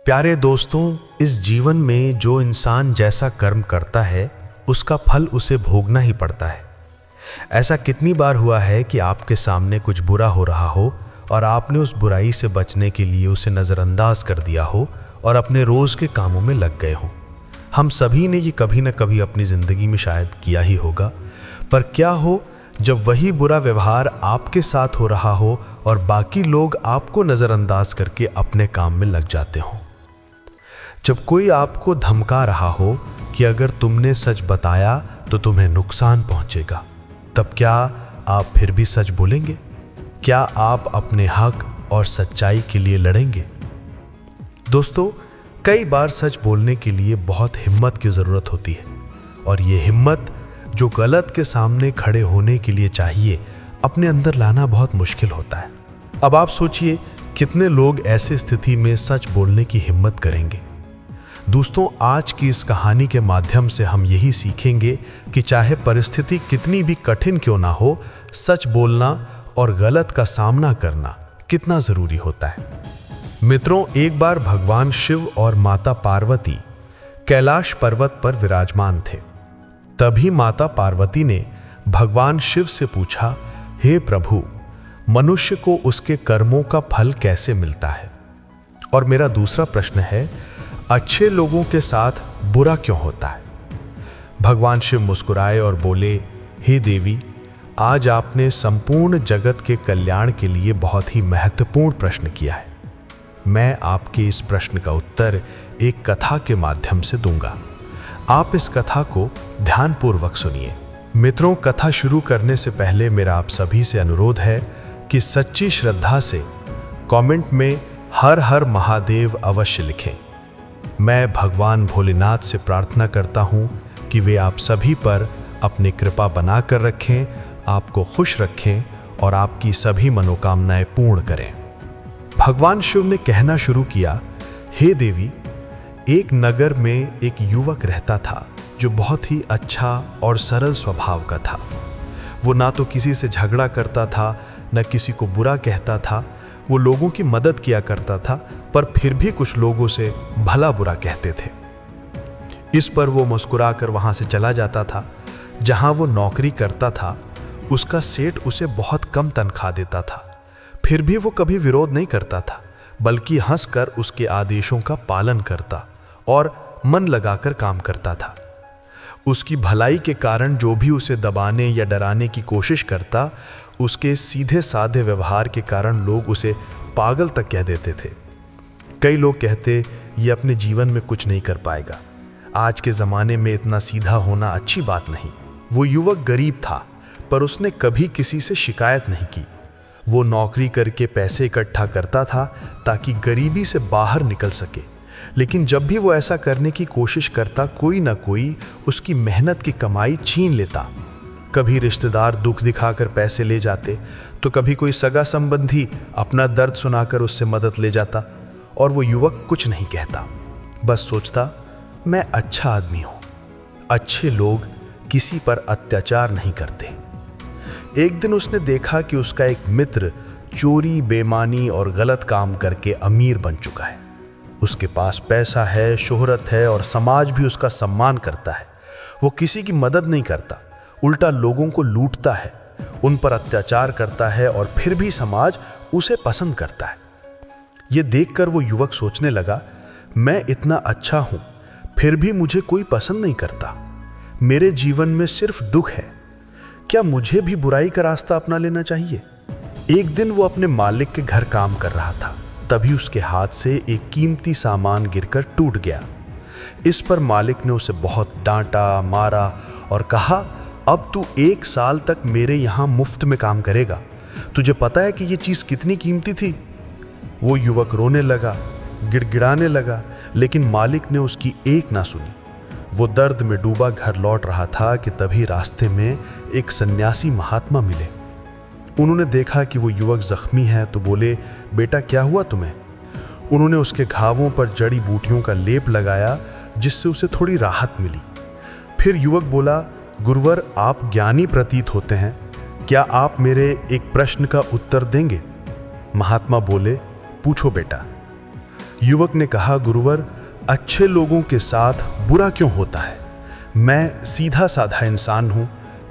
प्यारे दोस्तों, इस जीवन में जो इंसान जैसा कर्म करता है उसका फल उसे भोगना ही पड़ता है। ऐसा कितनी बार हुआ है कि आपके सामने कुछ बुरा हो रहा हो और आपने उस बुराई से बचने के लिए उसे नज़रअंदाज कर दिया हो और अपने रोज़ के कामों में लग गए हों। हम सभी ने ये कभी न कभी अपनी ज़िंदगी में शायद किया ही होगा। पर क्या हो जब वही बुरा व्यवहार आपके साथ हो रहा हो और बाकी लोग आपको नज़रअंदाज करके अपने काम में लग जाते हों। जब कोई आपको धमका रहा हो कि अगर तुमने सच बताया तो तुम्हें नुकसान पहुंचेगा, तब क्या आप फिर भी सच बोलेंगे? क्या आप अपने हक और सच्चाई के लिए लड़ेंगे? दोस्तों, कई बार सच बोलने के लिए बहुत हिम्मत की ज़रूरत होती है और ये हिम्मत जो गलत के सामने खड़े होने के लिए चाहिए, अपने अंदर लाना बहुत मुश्किल होता है। अब आप सोचिए कितने लोग ऐसे स्थिति में सच बोलने की हिम्मत करेंगे। दोस्तों, आज की इस कहानी के माध्यम से हम यही सीखेंगे कि चाहे परिस्थिति कितनी भी कठिन क्यों ना हो, सच बोलना और गलत का सामना करना कितना ज़रूरी होता है। मित्रों, एक बार भगवान शिव और माता पार्वती कैलाश पर्वत पर विराजमान थे। तभी माता पार्वती ने भगवान शिव से पूछा, हे प्रभु, मनुष्य को उसके कर्मों का फल कैसे मिलता है? और मेरा दूसरा प्रश्न है, अच्छे लोगों के साथ बुरा क्यों होता है? भगवान शिव मुस्कुराए और बोले, हे देवी, आज आपने संपूर्ण जगत के कल्याण के लिए बहुत ही महत्वपूर्ण प्रश्न किया है। मैं आपके इस प्रश्न का उत्तर एक कथा के माध्यम से दूंगा। आप इस कथा को ध्यानपूर्वक सुनिए। मित्रों, कथा शुरू करने से पहले मेरा आप सभी से अनुरोध है कि सच्ची श्रद्धा से कमेंट में हर हर महादेव अवश्य लिखें। मैं भगवान भोलेनाथ से प्रार्थना करता हूँ कि वे आप सभी पर अपनी कृपा बनाकर रखें, आपको खुश रखें और आपकी सभी मनोकामनाएं पूर्ण करें। भगवान शिव ने कहना शुरू किया, हे देवी, एक नगर में एक युवक रहता था जो बहुत ही अच्छा और सरल स्वभाव का था। वो ना तो किसी से झगड़ा करता था, न किसी को बुरा कहता था। वो लोगों की मदद किया करता था, पर फिर भी कुछ लोगों से भला बुरा कहते थे। इस पर वो मुस्कुराकर वहां से चला जाता था। जहां वो नौकरी करता था, उसका सेठ उसे बहुत कम तनख्वाह देता था। फिर भी वो कभी विरोध नहीं करता था, बल्कि हंसकर उसके आदेशों का पालन करता और मन लगाकर काम करता था। उसकी भलाई के कारण जो भी उसे दबाने या डराने की कोशिश करता, उसके सीधे साधे व्यवहार के कारण लोग उसे पागल तक कह देते थे। कई लोग कहते, ये अपने जीवन में कुछ नहीं कर पाएगा, आज के ज़माने में इतना सीधा होना अच्छी बात नहीं। वो युवक गरीब था, पर उसने कभी किसी से शिकायत नहीं की। वो नौकरी करके पैसे इकट्ठा करता था ताकि गरीबी से बाहर निकल सके। लेकिन जब भी वो ऐसा करने की कोशिश करता, कोई ना कोई उसकी मेहनत की कमाई छीन लेता। कभी रिश्तेदार दुख दिखाकर पैसे ले जाते, तो कभी कोई सगा संबंधी अपना दर्द सुनाकर उससे मदद ले जाता, और वो युवक कुछ नहीं कहता, बस सोचता, मैं अच्छा आदमी हूं। अच्छे लोग किसी पर अत्याचार नहीं करते। एक दिन उसने देखा कि उसका एक मित्र चोरी, बेईमानी और गलत काम करके अमीर बन चुका है। उसके पास पैसा है, शोहरत है और समाज भी उसका सम्मान करता है। वो किसी की मदद नहीं करता, उल्टा लोगों को लूटता है, उन पर अत्याचार करता है और फिर भी समाज उसे पसंद करता है। ये देखकर वो युवक सोचने लगा, मैं इतना अच्छा हूं, फिर भी मुझे कोई पसंद नहीं करता। मेरे जीवन में सिर्फ दुख है। क्या मुझे भी बुराई का रास्ता अपना लेना चाहिए? एक दिन वो अपने मालिक के घर काम कर रहा था, तभी उसके हाथ से एक कीमती सामान गिरकर टूट गया। इस पर मालिक ने उसे बहुत डांटा, मारा और कहा, अब तू 1 साल तक मेरे यहां मुफ्त में काम करेगा। तुझे पता है कि ये चीज कितनी कीमती थी? वो युवक रोने लगा, गिड़गिड़ाने लगा, लेकिन मालिक ने उसकी एक ना सुनी। वो दर्द में डूबा घर लौट रहा था कि तभी रास्ते में एक सन्यासी महात्मा मिले। उन्होंने देखा कि वो युवक जख्मी है, तो बोले, बेटा क्या हुआ तुम्हें? उन्होंने उसके घावों पर जड़ी बूटियों का लेप लगाया, जिससे उसे थोड़ी राहत मिली। फिर युवक बोला, गुरुवर, आप ज्ञानी प्रतीत होते हैं, क्या आप मेरे एक प्रश्न का उत्तर देंगे? महात्मा बोले, पूछो बेटा। युवक ने कहा, गुरुवर, अच्छे लोगों के साथ बुरा क्यों होता है? मैं सीधा साधा इंसान हूँ,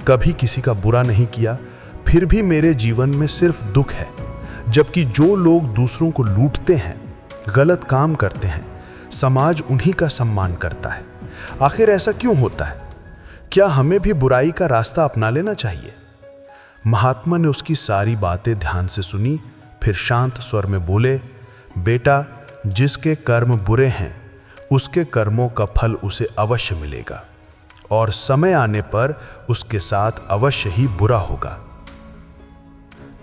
कभी किसी का बुरा नहीं किया, फिर भी मेरे जीवन में सिर्फ दुख है। जबकि जो लोग दूसरों को लूटते हैं, गलत काम करते हैं, समाज उन्हीं का सम्मान करता है। आखिर ऐसा क्यों होता है? क्या हमें भी बुराई का रास्ता अपना लेना चाहिए? महात्मा ने उसकी सारी बातें ध्यान से सुनी, फिर शांत स्वर में बोले, बेटा, जिसके कर्म बुरे हैं उसके कर्मों का फल उसे अवश्य मिलेगा और समय आने पर उसके साथ अवश्य ही बुरा होगा।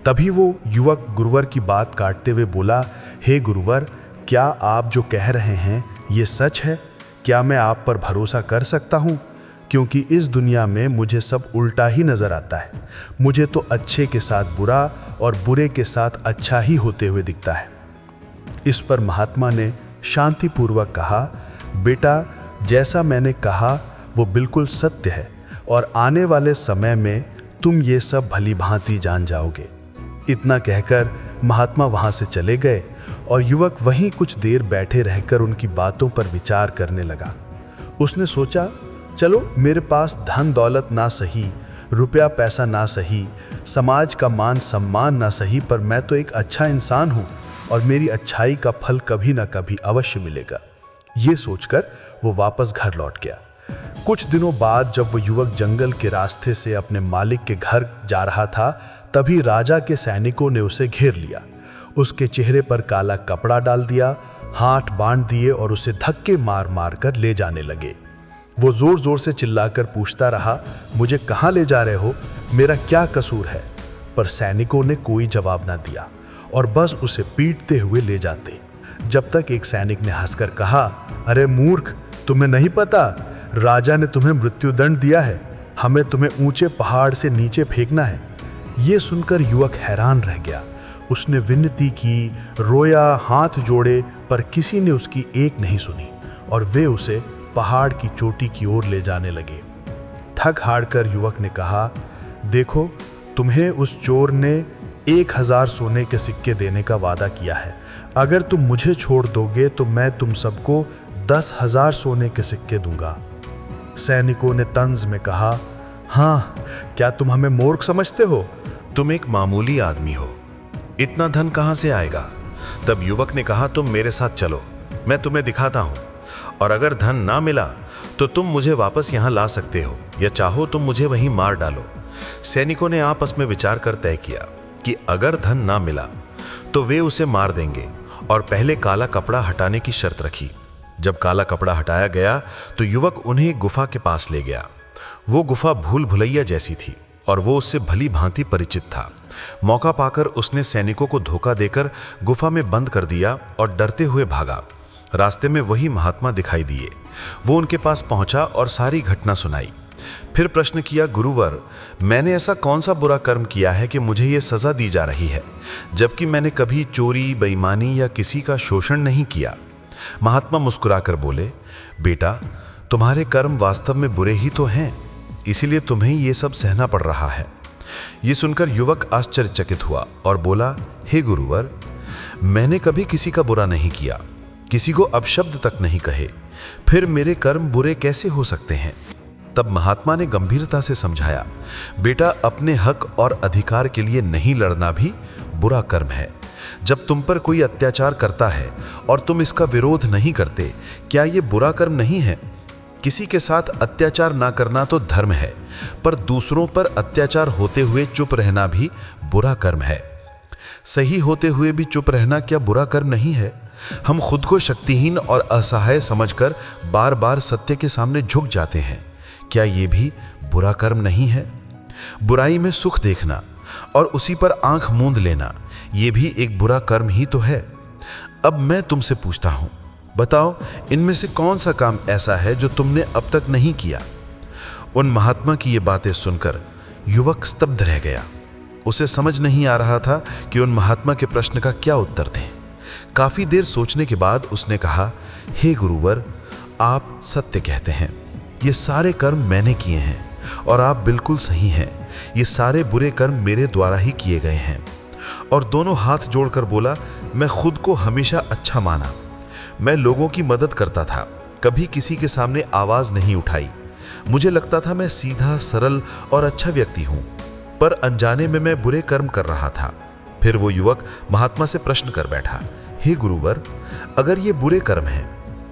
तभी वो युवक गुरुवर की बात काटते हुए बोला, हे गुरुवर, क्या आप जो कह रहे हैं ये सच है? क्या मैं आप पर भरोसा कर सकता हूँ? क्योंकि इस दुनिया में मुझे सब उल्टा ही नजर आता है। मुझे तो अच्छे के साथ बुरा और बुरे के साथ अच्छा ही होते हुए दिखता है। इस पर महात्मा ने शांतिपूर्वक कहा, बेटा, जैसा मैंने कहा वो बिल्कुल सत्य है और आने वाले समय में तुम ये सब भली भांति जान जाओगे। इतना कहकर महात्मा वहां से चले गए और युवक वहीं कुछ देर बैठे रहकर उनकी बातों पर विचार करने लगा। उसने सोचा, चलो, मेरे पास धन दौलत ना सही, रुपया पैसा ना सही, समाज का मान सम्मान ना सही, पर मैं तो एक अच्छा इंसान हूँ और मेरी अच्छाई का फल कभी ना कभी अवश्य मिलेगा। ये सोचकर वो वापस घर लौट गया। कुछ दिनों बाद जब वो युवक जंगल के रास्ते से अपने मालिक के घर जा रहा था, तभी राजा के सैनिकों ने उसे घेर लिया। उसके चेहरे पर काला कपड़ा डाल दिया, हाथ बांध दिए और उसे धक्के मार मार कर ले जाने लगे। वो जोर जोर से चिल्लाकर पूछता रहा, मुझे कहाँ ले जा रहे हो? मेरा क्या कसूर है? पर सैनिकों ने कोई जवाब ना दिया और बस उसे पीटते हुए ले जाते, जब तक एक सैनिक ने हंसकर कहा, अरे मूर्ख, तुम्हें नहीं पता, राजा ने तुम्हें मृत्युदंड दिया है, हमें तुम्हें ऊंचे पहाड़ से नीचे फेंकना है। ये सुनकर युवक हैरान रह गया। उसने विनती की, रोया, हाथ जोड़े, पर किसी ने उसकी एक नहीं सुनी और वे उसे पहाड़ की चोटी की ओर ले जाने लगे। थक हार कर युवक ने कहा, देखो, तुम्हें उस चोर ने 1000 सोने के सिक्के देने का वादा किया है। अगर तुम मुझे छोड़ दोगे तो मैं तुम सबको 10,000 सोने के सिक्के दूंगा। सैनिकों ने तंज में कहा, हाँ, क्या तुम हमें मूर्ख समझते हो? तुम एक मामूली आदमी हो, इतना धन कहां से आएगा? तब युवक ने कहा, तुम मेरे साथ चलो, मैं तुम्हें दिखाता हूं, और अगर धन ना मिला तो तुम मुझे वापस यहां ला सकते हो, या चाहो तुम मुझे वहीं मार डालो। सैनिकों ने आपस में विचार कर तय किया कि अगर धन ना मिला तो वे उसे मार देंगे और पहले काला कपड़ा हटाने की शर्त रखी। जब काला कपड़ा हटाया गया तो युवक उन्हें गुफा के पास ले गया। वो गुफा भूल भुलैया जैसी थी और वो उससे भली भांति परिचित था। मौका पाकर उसने सैनिकों को धोखा देकर गुफा में बंद कर दिया और डरते हुए भागा। रास्ते में वही महात्मा दिखाई दिए। वो उनके पास पहुंचा और सारी घटना सुनाई। फिर प्रश्न किया, गुरुवर, मैंने ऐसा कौन सा बुरा कर्म किया है कि मुझे ये सजा दी जा रही है, जबकि मैंने कभी चोरी, बेईमानी या किसी का शोषण नहीं किया? महात्मा मुस्कुराकर बोले, बेटा, तुम्हारे कर्म वास्तव में बुरे ही तो हैं, इसीलिए तुम्हें ये सब सहना पड़ रहा है। ये सुनकर युवक आश्चर्यचकित हुआ और बोला, हे गुरुवर, मैंने कभी किसी का बुरा नहीं किया, किसी को अपशब्द तक नहीं कहे, फिर मेरे कर्म बुरे कैसे हो सकते हैं? तब महात्मा ने गंभीरता से समझाया, बेटा, अपने हक और अधिकार के लिए नहीं लड़ना भी बुरा कर्म है। जब तुम पर कोई अत्याचार करता है और तुम इसका विरोध नहीं करते, क्या ये बुरा कर्म नहीं है? किसी के साथ अत्याचार ना करना तो धर्म है, पर दूसरों पर अत्याचार होते हुए चुप रहना भी बुरा कर्म है। सही होते हुए भी चुप रहना क्या बुरा कर्म नहीं है? हम खुद को शक्तिहीन और असहाय समझकर बार बार सत्य के सामने झुक जाते हैं, क्या ये भी बुरा कर्म नहीं है? बुराई में सुख देखना और उसी पर आंख मूंद लेना, ये भी एक बुरा कर्म ही तो है। अब मैं तुमसे पूछता हूं, बताओ, इनमें से कौन सा काम ऐसा है जो तुमने अब तक नहीं किया? उन महात्मा की ये बातें सुनकर युवक स्तब्ध रह गया। उसे समझ नहीं आ रहा था कि उन महात्मा के प्रश्न का क्या उत्तर दें। काफी देर सोचने के बाद उसने कहा, हे गुरुवर, आप सत्य कहते हैं, ये सारे कर्म मैंने किए हैं और आप बिल्कुल सही हैं, ये सारे बुरे कर्म मेरे द्वारा ही किए गए हैं। और दोनों हाथ जोड़कर बोला, मैं खुद को हमेशा अच्छा माना, मैं लोगों की मदद करता था, कभी किसी के सामने आवाज नहीं उठाई। मुझे लगता था मैं सीधा, सरल और अच्छा व्यक्ति हूं, पर अनजाने में मैं बुरे कर्म कर रहा था। फिर वो युवक महात्मा से प्रश्न कर बैठा, हे गुरुवर, अगर ये बुरे कर्म हैं,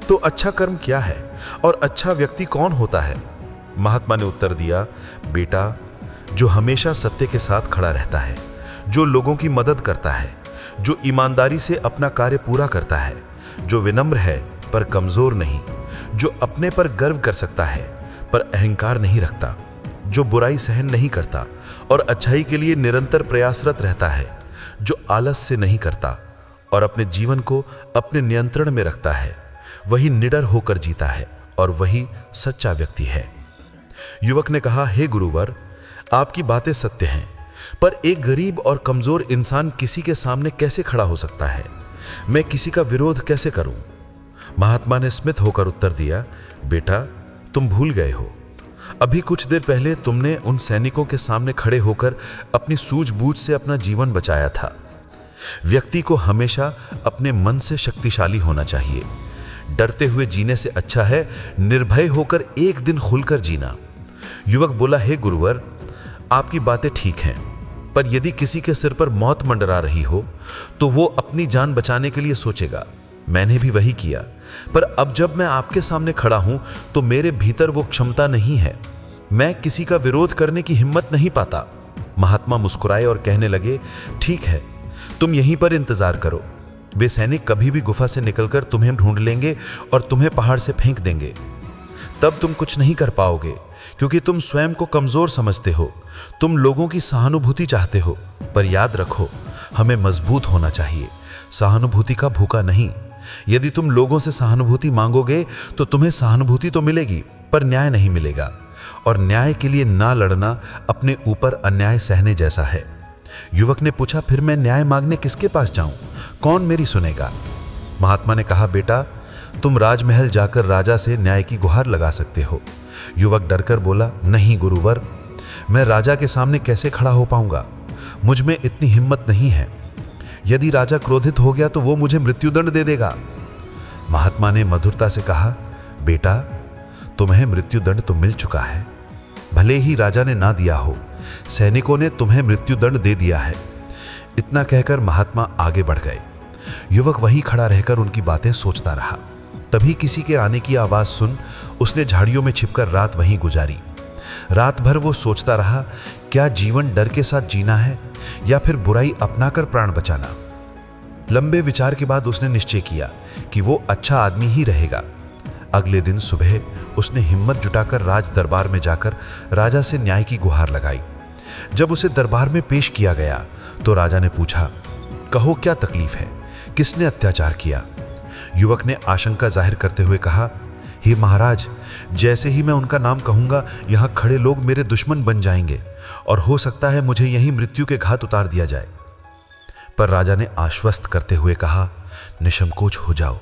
तो अच्छा कर्म क्या है और अच्छा व्यक्ति कौन होता है? महात्मा ने उत्तर दिया, बेटा, जो हमेशा सत्य के साथ खड़ा रहता है, जो लोगों की मदद करता है, जो ईमानदारी से अपना कार्य पूरा करता है, जो विनम्र है पर कमजोर नहीं, जो अपने पर गर्व कर सकता है पर अहंकार नहीं रखता, जो बुराई सहन नहीं करता और अच्छाई के लिए निरंतर प्रयासरत रहता है, जो आलस से नहीं करता और अपने जीवन को अपने नियंत्रण में रखता है, वही निडर होकर जीता है और वही सच्चा व्यक्ति है। युवक ने कहा, हे गुरुवर, आपकी बातें सत्य हैं, पर एक गरीब और कमजोर इंसान किसी के सामने कैसे खड़ा हो सकता है? मैं किसी का विरोध कैसे करूं? महात्मा ने स्मित होकर उत्तर दिया, बेटा, तुम भूल गए हो, अभी कुछ देर पहले तुमने उन सैनिकों के सामने खड़े होकर अपनी सूझबूझ से अपना जीवन बचाया था। व्यक्ति को हमेशा अपने मन से शक्तिशाली होना चाहिए। डरते हुए जीने से अच्छा है निर्भय होकर एक दिन खुलकर जीना। युवक बोला, हे गुरुवर, आपकी बातें ठीक हैं, पर यदि किसी के सिर पर मौत मंडरा रही हो तो वो अपनी जान बचाने के लिए सोचेगा। मैंने भी वही किया, पर अब जब मैं आपके सामने खड़ा हूं तो मेरे भीतर वो क्षमता नहीं है। मैं किसी का विरोध करने की हिम्मत नहीं पाता। महात्मा मुस्कुराए और कहने लगे, ठीक है, तुम यहीं पर इंतजार करो। वे सैनिक कभी भी गुफा से निकलकर तुम्हें ढूंढ लेंगे और तुम्हें पहाड़ से फेंक देंगे। तब तुम कुछ नहीं कर पाओगे, क्योंकि तुम स्वयं को कमजोर समझते हो। तुम लोगों की सहानुभूति चाहते हो, पर याद रखो, हमें मजबूत होना चाहिए, सहानुभूति का भूखा नहीं। यदि तुम लोगों से सहानुभूति मांगोगे तो तुम्हें सहानुभूति तो मिलेगी, पर न्याय नहीं मिलेगा, और न्याय के लिए ना लड़ना अपने ऊपर अन्याय सहने जैसा है। युवक ने पूछा, फिर मैं न्याय मांगने किसके पास जाऊं? कौन मेरी सुनेगा? महात्मा ने कहा, बेटा, तुम राजमहल जाकर राजा से न्याय की गुहार लगा सकते हो। युवक डरकर बोला, नहीं गुरुवर, मैं राजा के सामने कैसे खड़ा हो पाऊंगा? मुझ में इतनी हिम्मत नहीं है। यदि राजा क्रोधित हो गया तो वो मुझे मृत्युदंड दे देगा। महात्मा ने मधुरता से कहा, बेटा, तुम्हें मृत्युदंड तो मिल चुका है। भले ही राजा ने ना दिया हो, सैनिकों ने तुम्हें मृत्युदंड दे दिया है। इतना कहकर महात्मा आगे बढ़ गए। युवक वहीं खड़ा रहकर उनकी बातें सोचता रहा। तभी किसी के आने की आवाज सुन उसने झाड़ियों में छिपकर रात वहीं गुजारी। रात भर वो सोचता रहा, क्या जीवन डर के साथ जीना है या फिर बुराई अपनाकर प्राण बचाना? लंबे विचार के बाद उसने निश्चय किया कि वो अच्छा आदमी ही रहेगा। अगले दिन सुबह उसने हिम्मत जुटाकर राज दरबार में जाकर राजा से न्याय की गुहार लगाई। जब उसे दरबार में पेश किया गया तो राजा ने पूछा, कहो क्या तकलीफ है, किसने अत्याचार किया? युवक ने आशंका जाहिर करते हुए कहा, हे महाराज, जैसे ही मैं उनका नाम कहूंगा यहाँ खड़े लोग मेरे दुश्मन बन जाएंगे और हो सकता है मुझे यहीं मृत्यु के घात उतार दिया जाए। पर राजा ने आश्वस्त करते हुए कहा, निसंकोच हो जाओ,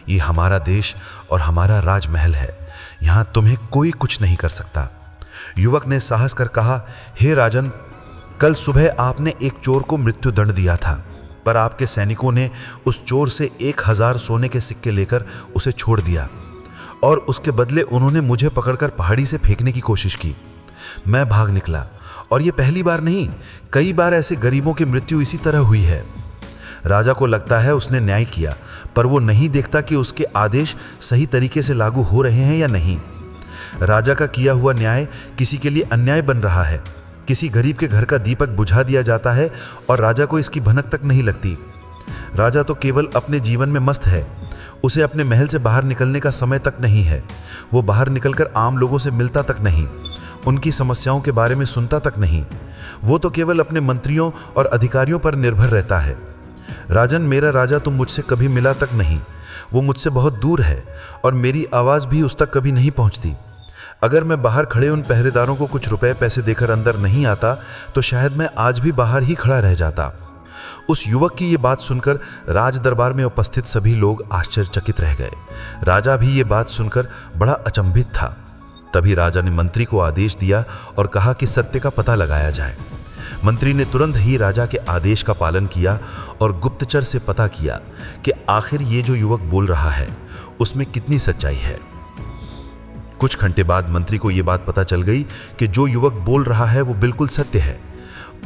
ये हमारा देश और हमारा राजमहल है, यहाँ तुम्हें कोई कुछ नहीं कर सकता। युवक ने साहस कर कहा, हे राजन, कल सुबह आपने एक चोर को मृत्युदंड दिया था, पर आपके सैनिकों ने उस चोर से 1000 सोने के सिक्के लेकर उसे छोड़ दिया और उसके बदले उन्होंने मुझे पकड़कर पहाड़ी से फेंकने की कोशिश की। मैं भाग निकला और ये पहली बार नहीं, कई बार ऐसे गरीबों की मृत्यु इसी तरह हुई है। राजा को लगता है उसने न्याय किया, पर वो नहीं देखता कि उसके आदेश सही तरीके से लागू हो रहे हैं या नहीं। राजा का किया हुआ न्याय किसी के लिए अन्याय बन रहा है। किसी गरीब के घर का दीपक बुझा दिया जाता है और राजा को इसकी भनक तक नहीं लगती। राजा तो केवल अपने जीवन में मस्त है, उसे अपने महल से बाहर निकलने का समय तक नहीं है। वो बाहर निकलकर आम लोगों से मिलता तक नहीं, उनकी समस्याओं के बारे में सुनता तक नहीं। वो तो केवल अपने मंत्रियों और अधिकारियों पर निर्भर रहता है। राजन, मेरा राजा तुम मुझसे कभी मिला तक नहीं, वो मुझसे बहुत दूर है और मेरी आवाज़ भी उस तक कभी नहीं पहुंचती। अगर मैं बाहर खड़े उन पहरेदारों को कुछ रुपए पैसे देकर अंदर नहीं आता तो शायद मैं आज भी बाहर ही खड़ा रह जाता। उस युवक की ये बात सुनकर राज दरबार में उपस्थित सभी लोग आश्चर्यचकित रह गए। राजा भी ये बात सुनकर बड़ा अचंभित था। तभी राजा ने मंत्री को आदेश दिया और कहा कि सत्य का पता लगाया जाए। मंत्री ने तुरंत ही राजा के आदेश का पालन किया और गुप्तचर से पता किया कि आखिर ये जो युवक बोल रहा है उसमें कितनी सच्चाई है। कुछ घंटे बाद मंत्री को यह बात पता चल गई कि जो युवक बोल रहा है वो बिल्कुल सत्य है।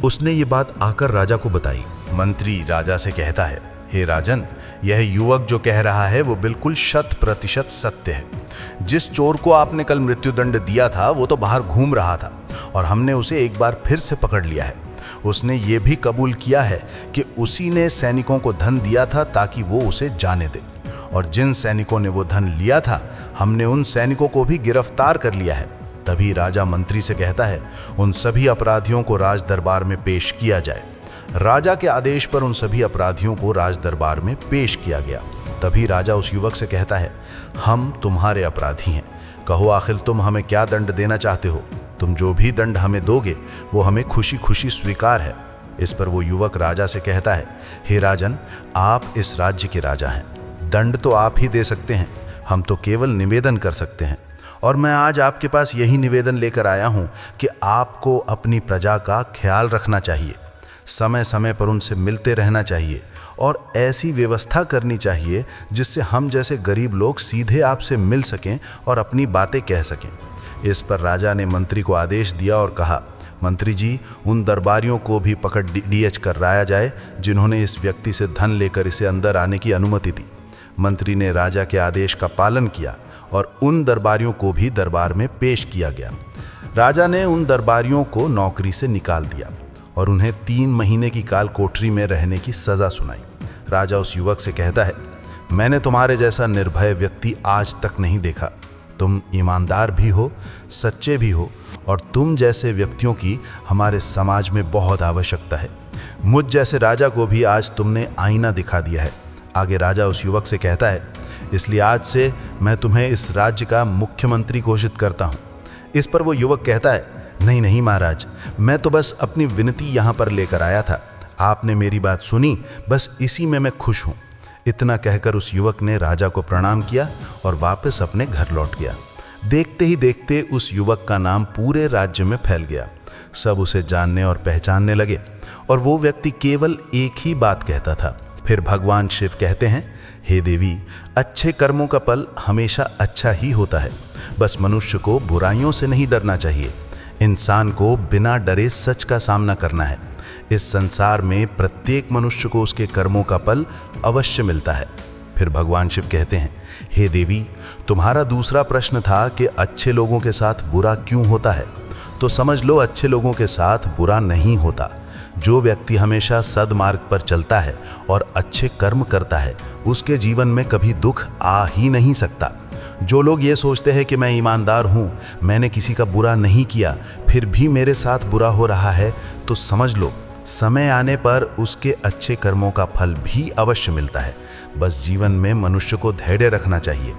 उसने ये बात आकर राजा को बताई। मंत्री राजा से कहता है, हे राजन, यह युवक जो कह रहा है वो बिल्कुल 100% सत्य है। जिस चोर को आपने कल मृत्युदंड दिया था वो तो बाहर घूम रहा था और हमने उसे एक बार फिर से पकड़ लिया है। उसने ये भी कबूल किया है कि उसी ने सैनिकों को धन दिया था ताकि वो उसे जाने दे, और जिन सैनिकों ने वो धन लिया था हमने उन सैनिकों को भी गिरफ्तार कर लिया है। तभी राजा मंत्री से कहता है, उन सभी अपराधियों को राज दरबार में पेश किया जाए। राजा के आदेश पर उन सभी अपराधियों को राज दरबार में पेश किया गया। तभी राजा उस युवक से कहता है, हम तुम्हारे अपराधी हैं, कहो आखिर तुम हमें क्या दंड देना चाहते हो? तुम जो भी दंड हमें दोगे वो हमें खुशी खुशी स्वीकार है। इस पर वो युवक राजा से कहता है, हे राजन, आप इस राज्य के राजा हैं, दंड तो आप ही दे सकते हैं, हम तो केवल निवेदन कर सकते हैं। और मैं आज आपके पास यही निवेदन लेकर आया हूं कि आपको अपनी प्रजा का ख्याल रखना चाहिए, समय समय पर उनसे मिलते रहना चाहिए और ऐसी व्यवस्था करनी चाहिए जिससे हम जैसे गरीब लोग सीधे आपसे मिल सकें और अपनी बातें कह सकें। इस पर राजा ने मंत्री को आदेश दिया और कहा, मंत्री जी, उन दरबारियों को भी पकड़ डीएच कराया जाए जिन्होंने इस व्यक्ति से धन लेकर इसे अंदर आने की अनुमति दी। मंत्री ने राजा के आदेश का पालन किया और उन दरबारियों को भी दरबार में पेश किया गया। राजा ने उन दरबारियों को नौकरी से निकाल दिया और उन्हें 3 महीने की काल कोठरी में रहने की सजा सुनाई। राजा उस युवक से कहता है, मैंने तुम्हारे जैसा निर्भय व्यक्ति आज तक नहीं देखा। तुम ईमानदार भी हो, सच्चे भी हो और तुम जैसे व्यक्तियों की हमारे समाज में बहुत आवश्यकता है। मुझ जैसे राजा को भी आज तुमने आईना दिखा दिया है। आगे राजा उस युवक से कहता है, इसलिए आज से मैं तुम्हें इस राज्य का मुख्यमंत्री घोषित करता हूँ। इस पर वो युवक कहता है, नहीं नहीं महाराज, मैं तो बस अपनी विनती यहाँ पर लेकर आया था, आपने मेरी बात सुनी, बस इसी में मैं खुश हूँ। इतना कहकर उस युवक ने राजा को प्रणाम किया और वापस अपने घर लौट गया। देखते ही देखते उस युवक का नाम पूरे राज्य में फैल गया। सब उसे जानने और पहचानने लगे और वो व्यक्ति केवल एक ही बात कहता था। फिर भगवान शिव कहते हैं, हे देवी, अच्छे कर्मों का फल हमेशा अच्छा ही होता है। बस मनुष्य को बुराइयों से नहीं डरना चाहिए। इंसान को बिना डरे सच का सामना करना है। इस संसार में प्रत्येक मनुष्य को उसके कर्मों का फल अवश्य मिलता है। फिर भगवान शिव कहते हैं, हे देवी, तुम्हारा दूसरा प्रश्न था कि अच्छे लोगों के साथ बुरा क्यों होता है, तो समझ लो अच्छे लोगों के साथ बुरा नहीं होता। जो व्यक्ति हमेशा सद्मार्ग पर चलता है और अच्छे कर्म करता है उसके जीवन में कभी दुख आ ही नहीं सकता। जो लोग ये सोचते हैं कि मैं ईमानदार हूँ, मैंने किसी का बुरा नहीं किया, फिर भी मेरे साथ बुरा हो रहा है, तो समझ लो समय आने पर उसके अच्छे कर्मों का फल भी अवश्य मिलता है। बस जीवन में मनुष्य को धैर्य रखना चाहिए।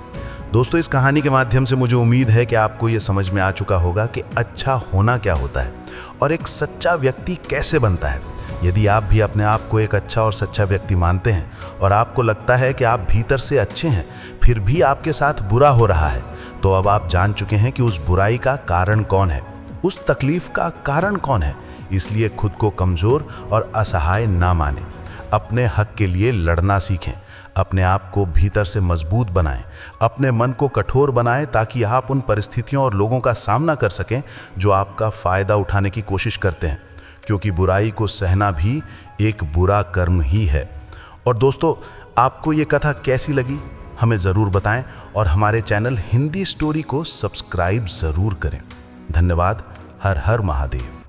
दोस्तों, इस कहानी के माध्यम से मुझे उम्मीद है कि आपको ये समझ में आ चुका होगा कि अच्छा होना क्या होता है और एक सच्चा व्यक्ति कैसे बनता है। यदि आप भी अपने आप को एक अच्छा और सच्चा व्यक्ति मानते हैं और आपको लगता है कि आप भीतर से अच्छे हैं फिर भी आपके साथ बुरा हो रहा है, तो अब आप जान चुके हैं कि उस बुराई का कारण कौन है, उस तकलीफ का कारण कौन है। इसलिए खुद को कमजोर और असहाय ना माने, अपने हक के लिए लड़ना सीखें, अपने आप को भीतर से मजबूत बनाएं, अपने मन को कठोर बनाएं ताकि आप उन परिस्थितियों और लोगों का सामना कर सकें जो आपका फायदा उठाने की कोशिश करते हैं, क्योंकि बुराई को सहना भी एक बुरा कर्म ही है। और दोस्तों, आपको ये कथा कैसी लगी हमें ज़रूर बताएं और हमारे चैनल हिंदी स्टोरी को सब्सक्राइब ज़रूर करें। धन्यवाद। हर हर महादेव।